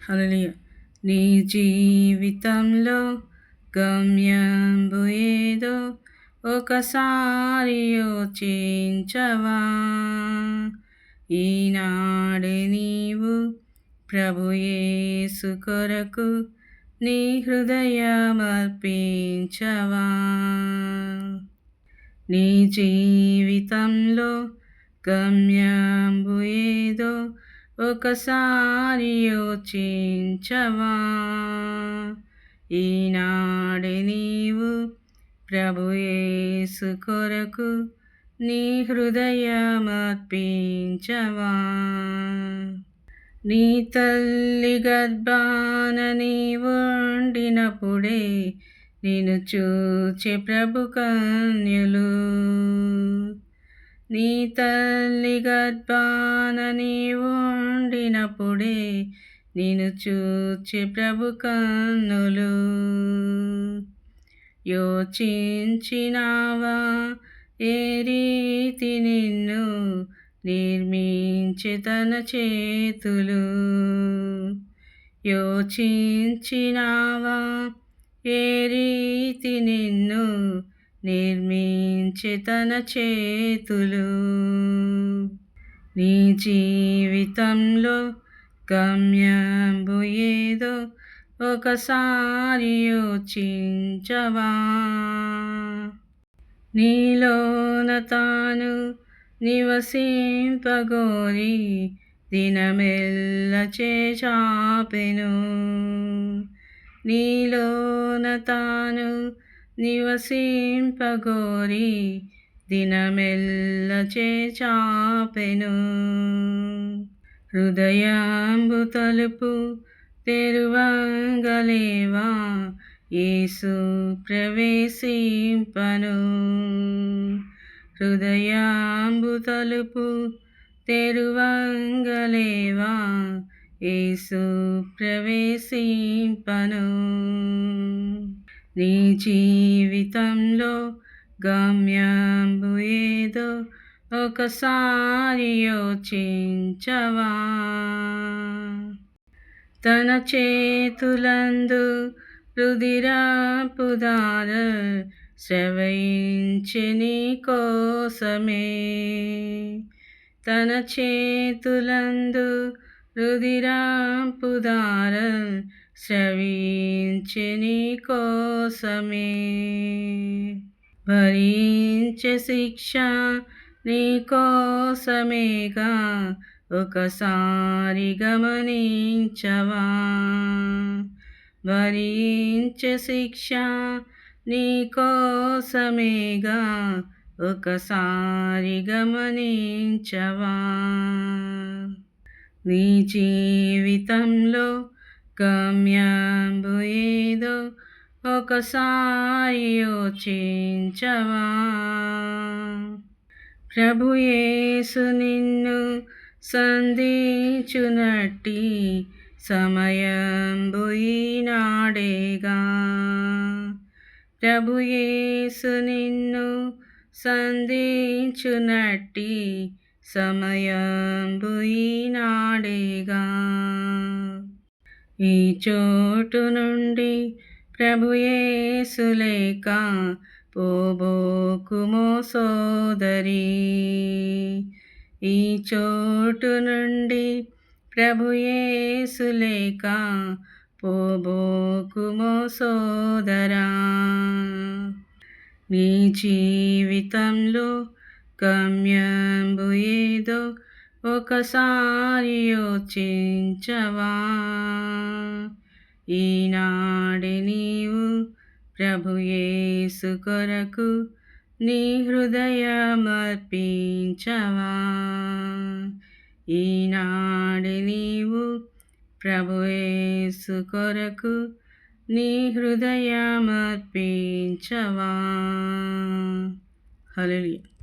హల్లెలూయా. నీ జీవితంలో గమ్యంబు ఏదో ఒకసారి యోచించవా? ఈనాడే నీవు ప్రభు యేసు కొరకు నీ హృదయమర్పించవా? నీ జీవితంలో గమ్యంబు ఏదో ఒకసారి యోచించవా? ఈనాడే నీవు ప్రభు యేసు కొరకు నీ హృదయమర్పించవా? నీ తల్లి గర్భాన నీవుండినప్పుడే నిన్ను చూచే ప్రభు కన్యలు. నీ తల్లి గర్భాన నీవుండినప్పుడే నిన్ను చూచే ప్రభు కన్నులు. యోచించినావా ఏ రీతి నిన్ను నిర్మించే తన చేతులు? యోచించినావా ఏ రీతి నిన్ను నిర్మించే తన చేతులు? నీ జీవితంలో గమ్యంబు ఏదో ఒకసారి యోచించవా? నీలోన తాను నివసింపగోరి దినమెల్ల చేచాపెను. నీలోన తాను నివసింపగోరి దినమెల్ల చేచాపెను. హృదయాంబు తలుపు తెరువంగలేవా? యేసు ప్రవేశింపను. హృదయాంబు తలుపు తెరువంగలేవా? యేసు ప్రవేశింపను. నీ జీవితంలో గమ్యంబు ఏదో ఒకసారి యోచించవా? తన చేతులందు రుధిరపు ధారలు స్రవించె నీ కోసమే. తన చేతులందు రుధిరపు ధారలు స్రవించె నీ కోసమే. భరించె శిక్ష నీ కోసమేగా ఒకసారి గమనించవా? భరించె శిక్ష నీ కోసమేగా ఒకసారి గమనించవా? నీ జీవితంలో గమ్యంబు ఏదో ఒకసారి యోచించవా? ప్రభు యేసు నిన్ను సంధించునట్టి సమయంబు ఈనాడేగా. ప్రభు యేసు నిన్ను సంధించునట్టి సమయంబు ఈనాడేగా. ఈ చోటు నుండి ప్రభు యేసు లేక పోబోకుమో సోదరి. ఈ చోటు నుండి ప్రభు యేసు లేక పోబోకుమో సోదరా. నీ జీవితంలో గమ్యంబు ఏదో ఒకసారి యోచించవా? ఈనాడే నీవు ప్రభు యేసు కొరకు నీ హృదయమర్పించవా? ఈనాడే నీవు ప్రభు యేసు కొరకు నీ హృదయమర్పించవా? హల్లెలూయా.